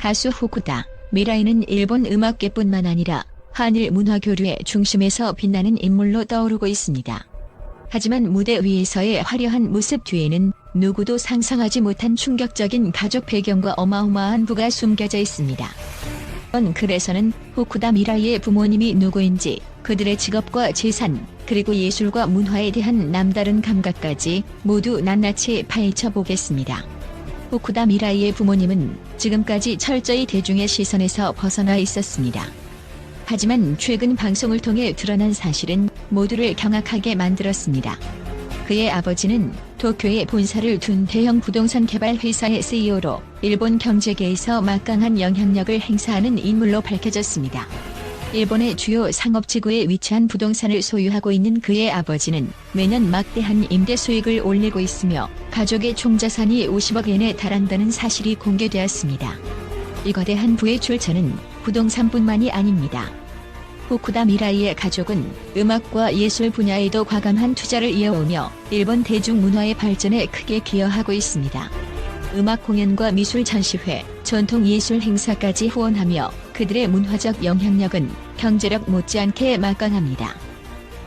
가수 후쿠다 미라이는 일본 음악계뿐만 아니라 한일 문화 교류의 중심에서 빛나는 인물로 떠오르고 있습니다. 하지만 무대 위에서의 화려한 모습 뒤에는 누구도 상상하지 못한 충격적인 가족 배경과 어마어마한 부가 숨겨져 있습니다. 이번 글에서는 후쿠다 미라이의 부모님이 누구인지, 그들의 직업과 재산, 그리고 예술과 문화에 대한 남다른 감각까지 모두 낱낱이 파헤쳐 보겠습니다. 후쿠다 미라이의 부모님은 지금까지 철저히 대중의 시선에서 벗어나 있었습니다. 하지만 최근 방송을 통해 드러난 사실은 모두를 경악하게 만들었습니다. 그의 아버지는 도쿄에 본사를 둔 대형 부동산 개발 회사의 CEO로 일본 경제계에서 막강한 영향력을 행사하는 인물로 밝혀졌습니다. 일본의 주요 상업지구에 위치한 부동산을 소유하고 있는 그의 아버지는 매년 막대한 임대 수익을 올리고 있으며 가족의 총자산이 50억 엔에 달한다는 사실이 공개되었습니다. 이 거대한 부의 출처는 부동산뿐만이 아닙니다. 후쿠다 미라이의 가족은 음악과 예술 분야에도 과감한 투자를 이어오며 일본 대중문화의 발전에 크게 기여하고 있습니다. 음악 공연과 미술 전시회, 전통 예술 행사까지 후원하며 그들의 문화적 영향력은 경제력 못지않게 막강합니다.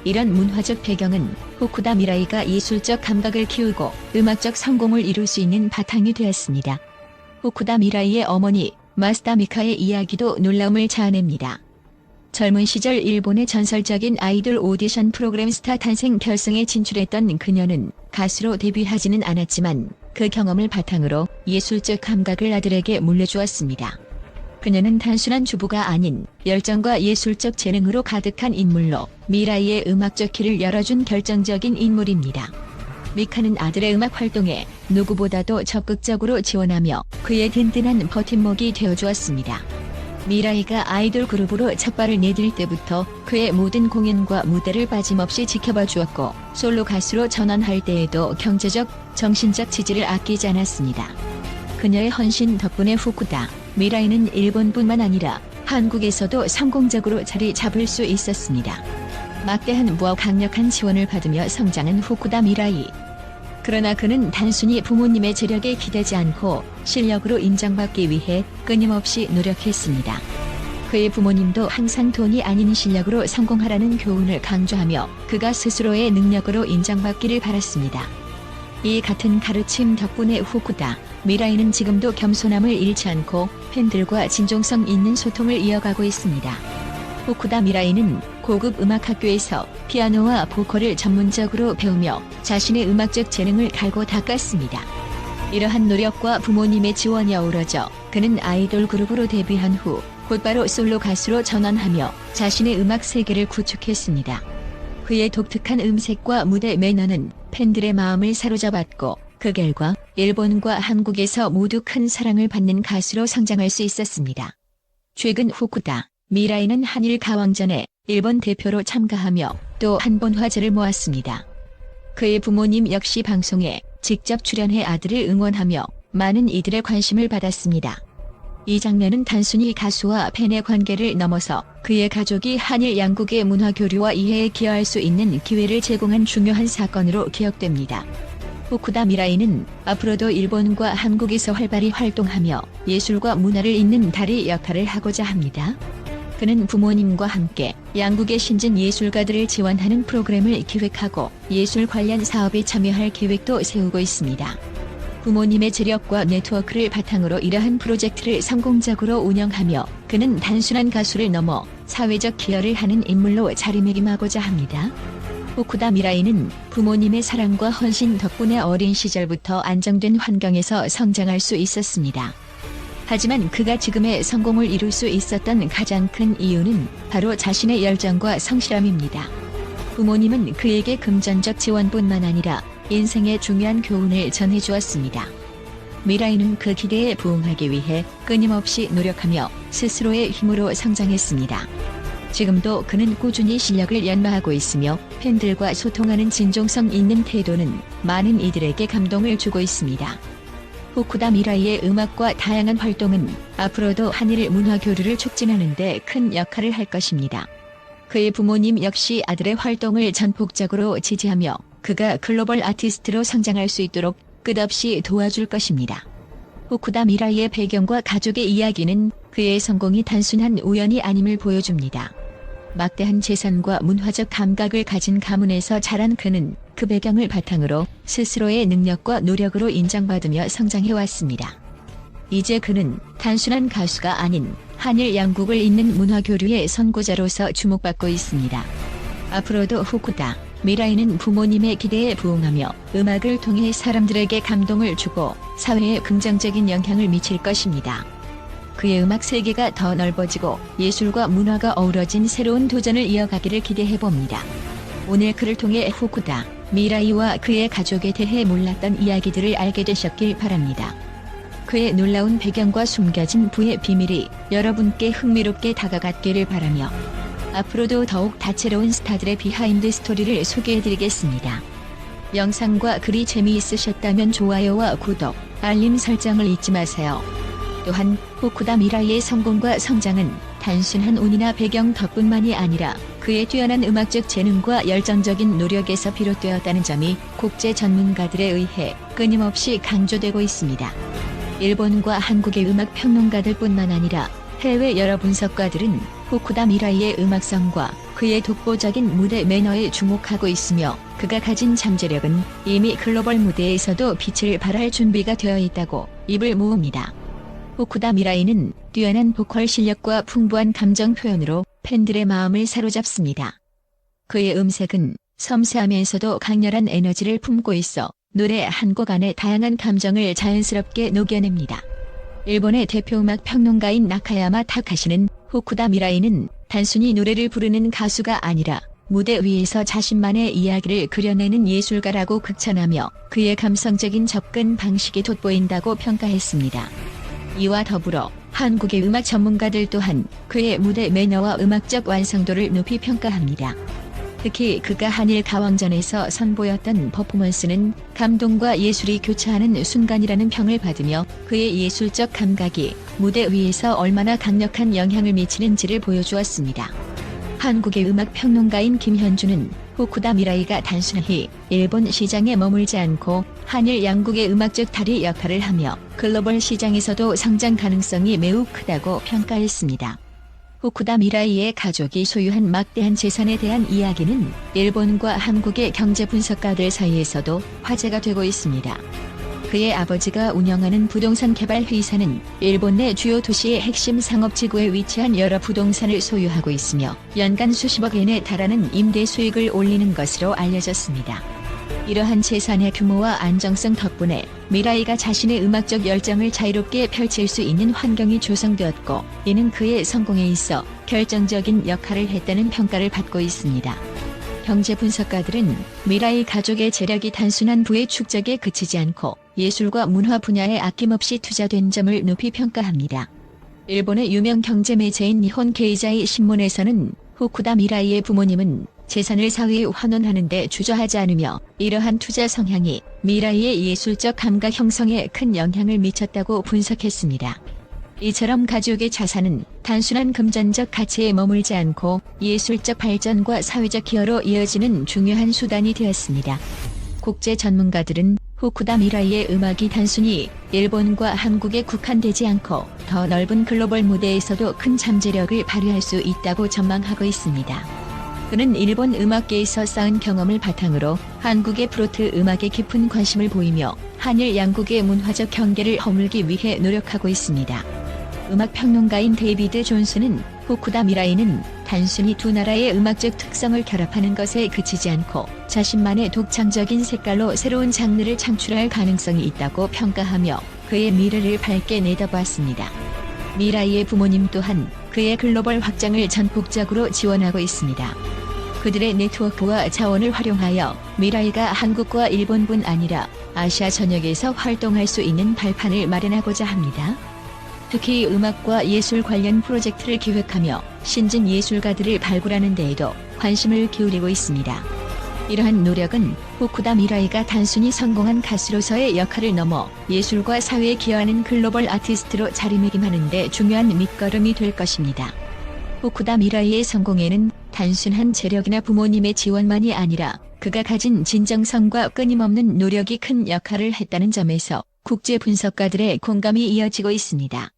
이런 문화적 배경은 후쿠다 미라이가 예술적 감각을 키우고 음악적 성공을 이룰 수 있는 바탕이 되었습니다. 후쿠다 미라이의 어머니 마스다 미카의 이야기도 놀라움을 자아냅니다. 젊은 시절 일본의 전설적인 아이돌 오디션 프로그램 스타 탄생 결승에 진출했던 그녀는 가수로 데뷔하지는 않았지만 그 경험을 바탕으로 예술적 감각을 아들에게 물려주었습니다. 그녀는 단순한 주부가 아닌 열정과 예술적 재능으로 가득한 인물로 미라이의 음악적 길을 열어준 결정적인 인물입니다. 미카는 아들의 음악 활동에 누구보다도 적극적으로 지원하며 그의 든든한 버팀목이 되어주었습니다. 미라이가 아이돌 그룹으로 첫 발을 내딜 때부터 그의 모든 공연과 무대를 빠짐없이 지켜봐 주었고 솔로 가수로 전환할 때에도 경제적, 정신적 지지를 아끼지 않았습니다. 그녀의 헌신 덕분에 후쿠다 미라이는 일본뿐만 아니라 한국에서도 성공적으로 자리 잡을 수 있었습니다. 막대한 부와 강력한 지원을 받으며 성장한 후쿠다 미라이. 그러나 그는 단순히 부모님의 재력에 기대지 않고 실력으로 인정받기 위해 끊임없이 노력했습니다. 그의 부모님도 항상 돈이 아닌 실력으로 성공하라는 교훈을 강조하며 그가 스스로의 능력으로 인정받기를 바랐습니다. 이 같은 가르침 덕분에 후쿠다 미라이는 지금도 겸손함을 잃지 않고 팬들과 진정성 있는 소통을 이어가고 있습니다. 후쿠다 미라이는 고급 음악학교에서 피아노와 보컬을 전문적으로 배우며 자신의 음악적 재능을 갈고 닦았습니다. 이러한 노력과 부모님의 지원이 어우러져 그는 아이돌 그룹으로 데뷔한 후 곧바로 솔로 가수로 전환하며 자신의 음악 세계를 구축했습니다. 그의 독특한 음색과 무대 매너는 팬들의 마음을 사로잡았고 그 결과 일본과 한국에서 모두 큰 사랑을 받는 가수로 성장할 수 있었습니다. 최근 후쿠다 미라이는 한일 가왕전에 일본 대표로 참가하며 또 한 번 화제를 모았습니다. 그의 부모님 역시 방송에 직접 출연해 아들을 응원하며 많은 이들의 관심을 받았습니다. 이 장면은 단순히 가수와 팬의 관계를 넘어서 그의 가족이 한일 양국의 문화 교류와 이해에 기여할 수 있는 기회를 제공한 중요한 사건으로 기억됩니다. 후쿠다 미라이는 앞으로도 일본과 한국에서 활발히 활동하며 예술과 문화를 잇는 다리 역할을 하고자 합니다. 그는 부모님과 함께 양국의 신진 예술가들을 지원하는 프로그램을 기획하고 예술 관련 사업에 참여할 계획도 세우고 있습니다. 부모님의 재력과 네트워크를 바탕으로 이러한 프로젝트를 성공적으로 운영하며 그는 단순한 가수를 넘어 사회적 기여를 하는 인물로 자리매김하고자 합니다. 후쿠다 미라이는 부모님의 사랑과 헌신 덕분에 어린 시절부터 안정된 환경에서 성장할 수 있었습니다. 하지만 그가 지금의 성공을 이룰 수 있었던 가장 큰 이유는 바로 자신의 열정과 성실함입니다. 부모님은 그에게 금전적 지원뿐만 아니라 인생의 중요한 교훈을 전해주었습니다. 미라이는 그 기대에 부응하기 위해 끊임없이 노력하며 스스로의 힘으로 성장했습니다. 지금도 그는 꾸준히 실력을 연마하고 있으며 팬들과 소통하는 진정성 있는 태도는 많은 이들에게 감동을 주고 있습니다. 후쿠다 미라이의 음악과 다양한 활동은 앞으로도 한일 문화 교류를 촉진하는 데 큰 역할을 할 것입니다. 그의 부모님 역시 아들의 활동을 전폭적으로 지지하며 그가 글로벌 아티스트로 성장할 수 있도록 끝없이 도와줄 것입니다. 호쿠다 미라이의 배경과 가족의 이야기는 그의 성공이 단순한 우연이 아님을 보여줍니다. 막대한 재산과 문화적 감각을 가진 가문에서 자란 그는 그 배경을 바탕으로 스스로의 능력과 노력으로 인정받으며 성장해왔습니다. 이제 그는 단순한 가수가 아닌 한일 양국을 잇는 문화교류의 선구자로서 주목받고 있습니다. 앞으로도 호쿠다 미라이는 부모님의 기대에 부응하며 음악을 통해 사람들에게 감동을 주고 사회에 긍정적인 영향을 미칠 것입니다. 그의 음악 세계가 더 넓어지고 예술과 문화가 어우러진 새로운 도전을 이어가기를 기대해봅니다. 오늘 그를 통해 호쿠다 미라이와 그의 가족에 대해 몰랐던 이야기들을 알게 되셨길 바랍니다. 그의 놀라운 배경과 숨겨진 부의 비밀이 여러분께 흥미롭게 다가갔기를 바라며 앞으로도 더욱 다채로운 스타들의 비하인드 스토리를 소개해드리겠습니다. 영상과 글이 재미있으셨다면 좋아요와 구독, 알림 설정을 잊지 마세요. 또한 호쿠다 미라이의 성공과 성장은 단순한 운이나 배경 덕분만이 아니라 그의 뛰어난 음악적 재능과 열정적인 노력에서 비롯되었다는 점이 국제 전문가들에 의해 끊임없이 강조되고 있습니다. 일본과 한국의 음악 평론가들뿐만 아니라 해외 여러 분석가들은 호쿠다 미라이의 음악성과 그의 독보적인 무대 매너에 주목하고 있으며 그가 가진 잠재력은 이미 글로벌 무대에서도 빛을 발할 준비가 되어 있다고 입을 모읍니다. 호쿠다 미라이는 뛰어난 보컬 실력과 풍부한 감정 표현으로 팬들의 마음을 사로잡습니다. 그의 음색은 섬세하면서도 강렬한 에너지를 품고 있어 노래 한 곡 안에 다양한 감정을 자연스럽게 녹여냅니다. 일본의 대표 음악 평론가인 나카야마 타카시는 호쿠다 미라이는 단순히 노래를 부르는 가수가 아니라 무대 위에서 자신만의 이야기를 그려내는 예술가라고 극찬하며 그의 감성적인 접근 방식이 돋보인다고 평가했습니다. 이와 더불어 한국의 음악 전문가들 또한 그의 무대 매너와 음악적 완성도를 높이 평가합니다. 특히 그가 한일 가왕전에서 선보였던 퍼포먼스는 감동과 예술이 교차하는 순간이라는 평을 받으며 그의 예술적 감각이 무대 위에서 얼마나 강력한 영향을 미치는지를 보여주었습니다. 한국의 음악 평론가인 김현주는 호쿠다 미라이가 단순히 일본 시장에 머물지 않고 한일 양국의 음악적 다리 역할을 하며 글로벌 시장에서도 성장 가능성이 매우 크다고 평가했습니다. 호쿠다 미라이의 가족이 소유한 막대한 재산에 대한 이야기는 일본과 한국의 경제 분석가들 사이에서도 화제가 되고 있습니다. 그의 아버지가 운영하는 부동산 개발 회사는 일본 내 주요 도시의 핵심 상업지구에 위치한 여러 부동산을 소유하고 있으며 연간 수십억 엔에 달하는 임대 수익을 올리는 것으로 알려졌습니다. 이러한 재산의 규모와 안정성 덕분에 미라이가 자신의 음악적 열정을 자유롭게 펼칠 수 있는 환경이 조성되었고 이는 그의 성공에 있어 결정적인 역할을 했다는 평가를 받고 있습니다. 경제 분석가들은 미라이 가족의 재력이 단순한 부의 축적에 그치지 않고 예술과 문화 분야에 아낌없이 투자된 점을 높이 평가합니다. 일본의 유명 경제 매체인 니혼 게이자이 신문에서는 호쿠다 미라이의 부모님은 재산을 사회에 환원하는 데 주저하지 않으며 이러한 투자 성향이 미라이의 예술적 감각 형성에 큰 영향을 미쳤다고 분석했습니다. 이처럼 가족의 자산은 단순한 금전적 가치에 머물지 않고 예술적 발전과 사회적 기여로 이어지는 중요한 수단이 되었습니다. 국제 전문가들은 호쿠다 미라이의 음악이 단순히 일본과 한국에 국한되지 않고 더 넓은 글로벌 무대에서도 큰 잠재력을 발휘할 수 있다고 전망하고 있습니다. 그는 일본 음악계에서 쌓은 경험을 바탕으로 한국의 트로트 음악에 깊은 관심을 보이며 한일 양국의 문화적 경계를 허물기 위해 노력하고 있습니다. 음악 평론가인 데이비드 존슨은 호쿠다 미라이는 단순히 두 나라의 음악적 특성을 결합하는 것에 그치지 않고 자신만의 독창적인 색깔로 새로운 장르를 창출할 가능성이 있다고 평가하며 그의 미래를 밝게 내다봤습니다. 미라이의 부모님 또한 그의 글로벌 확장을 전폭적으로 지원하고 있습니다. 그들의 네트워크와 자원을 활용하여 미라이가 한국과 일본뿐 아니라 아시아 전역에서 활동할 수 있는 발판을 마련하고자 합니다. 특히 음악과 예술 관련 프로젝트를 기획하며 신진 예술가들을 발굴하는 데에도 관심을 기울이고 있습니다. 이러한 노력은 호쿠다 미라이가 단순히 성공한 가수로서의 역할을 넘어 예술과 사회에 기여하는 글로벌 아티스트로 자리매김하는 데 중요한 밑거름이 될 것입니다. 호쿠다 미라이의 성공에는 단순한 재력이나 부모님의 지원만이 아니라 그가 가진 진정성과 끊임없는 노력이 큰 역할을 했다는 점에서 국제 분석가들의 공감이 이어지고 있습니다.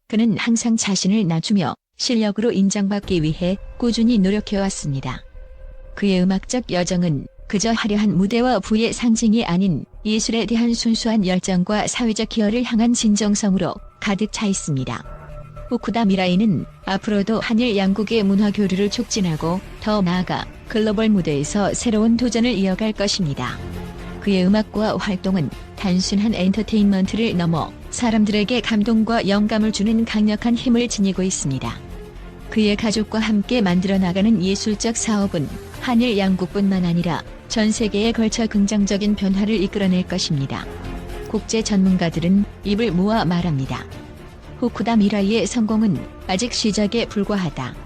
그는 항상 자신을 낮추며 실력으로 인정받기 위해 꾸준히 노력해왔습니다. 그의 음악적 여정은 그저 화려한 무대와 부의 상징이 아닌 예술에 대한 순수한 열정과 사회적 기여를 향한 진정성으로 가득 차 있습니다. 후쿠다 미라이는 앞으로도 한일 양국의 문화 교류를 촉진하고 더 나아가 글로벌 무대에서 새로운 도전을 이어갈 것입니다. 그의 음악과 활동은 단순한 엔터테인먼트를 넘어 사람들에게 감동과 영감을 주는 강력한 힘을 지니고 있습니다. 그의 가족과 함께 만들어 나가는 예술적 사업은 한일 양국뿐만 아니라 전 세계에 걸쳐 긍정적인 변화를 이끌어낼 것입니다. 국제 전문가들은 입을 모아 말합니다. 후쿠다 미라이의 성공은 아직 시작에 불과하다.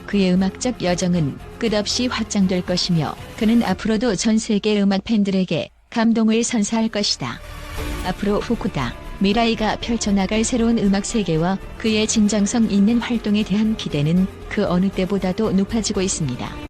그의 음악적 여정은 끝없이 확장될 것이며 그는 앞으로도 전 세계 음악 팬들에게 감동을 선사할 것이다. 앞으로 후쿠다 미라이가 펼쳐나갈 새로운 음악 세계와 그의 진정성 있는 활동에 대한 기대는 그 어느 때보다도 높아지고 있습니다.